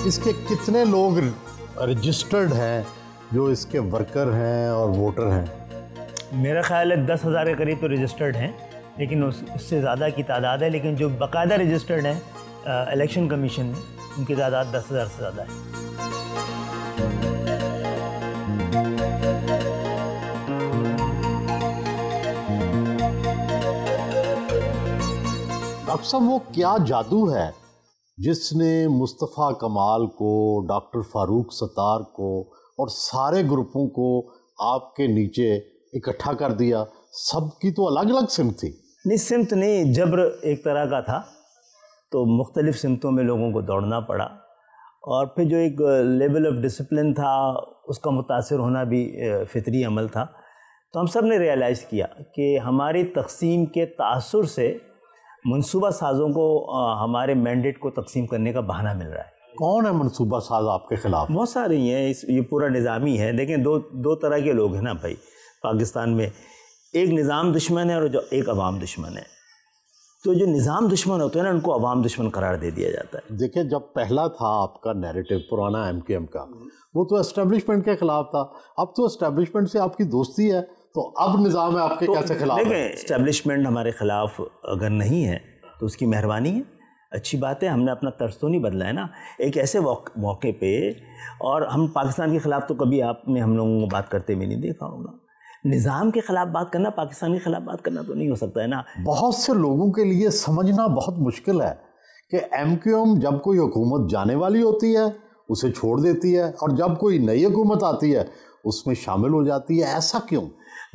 इसके कितने लोग रजिस्टर्ड हैं जो इसके वर्कर हैं और वोटर हैं? मेरा ख्याल है 10,000 के करीब तो रजिस्टर्ड हैं, लेकिन उससे ज़्यादा की तादाद है। लेकिन जो बाकायदा रजिस्टर्ड हैं इलेक्शन कमीशन में, उनकी तादाद 10,000 से ज़्यादा है। डॉक्टर साहब, वो क्या जादू है जिसने मुस्तफ़ा कमाल को, डॉक्टर फारूक सत्तार को और सारे ग्रुपों को आपके नीचे इकट्ठा कर दिया? सबकी तो अलग अलग सिमत थी। नहीं, सिमत नहीं, जब्र एक तरह का था। तो मुख्तलिफ सिमतों में लोगों को दौड़ना पड़ा, और फिर जो एक लेवल ऑफ डिसिप्लिन था उसका मुतासिर होना भी फितरी अमल था। तो हम सब ने रियलाइज़ किया कि हमारी तकसीम के तासुर से मनसूबा साज़ों को हमारे मैंडेट को तकसीम करने का बहाना मिल रहा है। कौन है मनसूबा साज आपके खिलाफ? बहुत सारे ही हैं, ये पूरा निज़ामी है। देखें, दो तरह के लोग हैं ना भाई पाकिस्तान में। एक निज़ाम दुश्मन है और जो एक अवाम दुश्मन है। तो जो निज़ाम दुश्मन होते हैं ना, उनको अवाम दुश्मन करार दे दिया जाता है। देखिए, जब पहला था आपका नैरेटिव पुराना MKM का, वो तो एस्टेब्लिशमेंट के खिलाफ था। अब तो एस्टेब्लिशमेंट से आपकी दोस्ती है, तो अब निज़ाम है आपके कैसे खिलाफ? देखें, एस्टेब्लिशमेंट हमारे खिलाफ अगर नहीं है तो उसकी मेहरबानी है, अच्छी बात है। हमने अपना तर्ज तो नहीं बदला है ना। एक ऐसे मौके पे, और हम पाकिस्तान के ख़िलाफ़ तो कभी आपने हम लोगों को बात करते भी नहीं देखा होगा। निज़ाम के ख़िलाफ़ बात करना, पाकिस्तान के ख़िलाफ़ बात करना तो नहीं हो सकता है ना। बहुत से लोगों के लिए समझना बहुत मुश्किल है कि MKM जब कोई हुकूमत जाने वाली होती है उसे छोड़ देती है, और जब कोई नई हुकूमत आती है उसमें शामिल हो जाती है। ऐसा क्यों?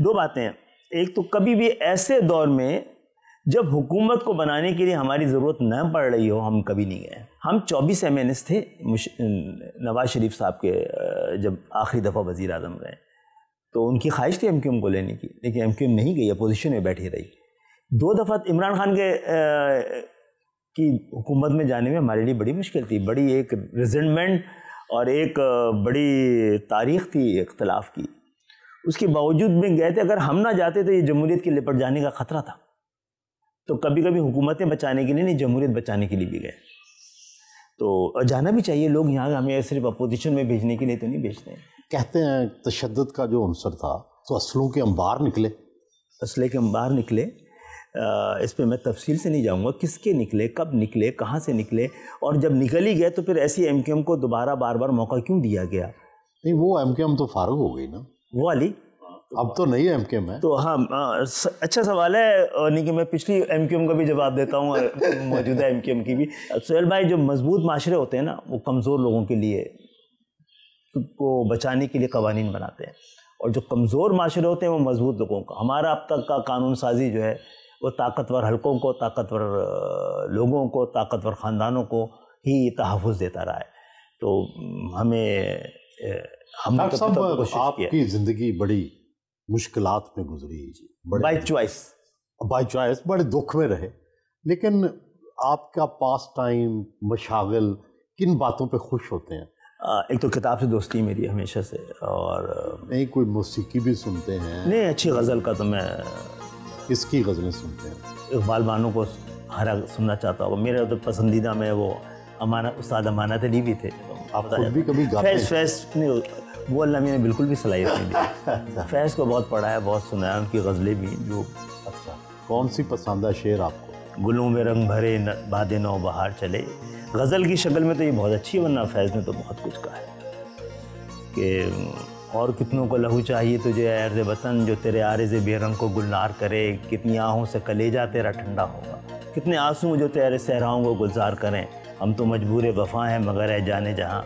दो बातें हैं। एक तो कभी भी ऐसे दौर में जब हुकूमत को बनाने के लिए हमारी ज़रूरत न पड़ रही हो, हम कभी नहीं गए। हम 24 MNS थे नवाज शरीफ साहब के जब आखिरी दफ़ा वज़ीर आज़म रहे, तो उनकी ख्वाहिश थी MKM को लेने की, लेकिन MKM नहीं गई, अपोजिशन में बैठी रही। 2 दफ़ा इमरान खान की हुकूमत में जाने में हमारे लिए बड़ी मुश्किल थी। बड़ी एक रिजेंटमेंट और एक बड़ी तारीख़ थी इख्तलाफ की। उसके बावजूद में गए थे। अगर हम ना जाते तो ये जमहूरियत के लिपट जाने का ख़तरा था। तो कभी कभी हुकूमतें बचाने के लिए नहीं, जमहूरियत बचाने के लिए भी गए। तो जाना भी चाहिए। लोग यहाँ हमें सिर्फ अपोजिशन में भेजने के लिए तो नहीं भेजते हैं। कहते हैं तशद्दुद का जो अंसर था तो असलों के अंबार निकले। असले के अंबार निकले, इस पर मैं तफसील से नहीं जाऊँगा। किसके निकले, कब निकले, कहाँ से निकले, और जब निकल ही गए तो फिर ऐसी MKM को दोबारा बार बार मौका क्यों दिया गया? नहीं, वो MKM तो फारूक हो गई ना, वो वाली। अब तो नई MKM है। तो हाँ, अच्छा सवाल है। नहीं कि मैं पिछली MKM का भी जवाब देता हूँ, मौजूदा MKM की भी। सुहेल भाई, जो मजबूत माशरे होते हैं ना, वो कमज़ोर लोगों के लिए को बचाने के लिए कवानीन बनाते हैं, और जो कमज़ोर माशरे होते हैं वो मजबूत लोगों का। हमारा अब तक का कानून साजी जो है वो ताकतवर हलकों को, ताकतवर लोगों को, ताकतवर ख़ानदानों को ही तहफ़्फ़ुज़ देता रहा है। तो हमें हमने तो आपकी ज़िंदगी बड़ी मुश्किलात में गुजरी, बाय चॉइस, बड़े दुख में रहे, लेकिन आपका पास टाइम, मशागिल, किन बातों पे खुश होते हैं? एक तो किताब से दोस्ती मेरी हमेशा से, और नहीं कोई मौसीकी भी सुनते हैं? नहीं, अच्छी गज़ल का तो मैं, किसकी गज़लें सुनते हैं? इकबाल बानो को हर सुनना चाहता हूँ। मेरे तो पसंदीदा में वो उस्ताद अमानत अली भी थे। आप खुद भी कभी गाते हैं? फैज़ नहीं, वो अल्लाह ने बिल्कुल भी सलाहियत नहीं दी। फैज़ को बहुत पढ़ा है, बहुत सुना है, उनकी गज़लें भी। जो अच्छा, कौन सी पसंदीदा शेर आपको? गुलों में रंग भरे बादे नौ बहार चले। गज़ल की शक्ल में तो ये बहुत अच्छी है, वरना फैज़ ने तो बहुत कुछ कहा है कि और कितनों को लहू चाहिए तुझे अर्ज़ वतन, जो तेरे आरिज़ बेरंग को गुलनार करे। कितनी आहों से कलेजा तेरा ठंडा होगा, कितने आंसू जो तेरे सहराओं को गुलजार करें। हम तो मजबूर वफ़ा हैं मगर है जाने जहाँ,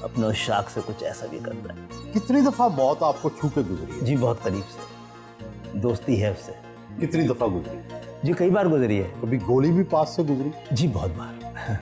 अपने उस शाख से कुछ ऐसा भी करता है। कितनी दफ़ा मौत आपको छू के गुजरी है? जी बहुत करीब से दोस्ती है उससे। कितनी दफ़ा गुजरी? जी कई बार गुजरी है। कभी गोली भी पास से गुजरी? जी बहुत बार।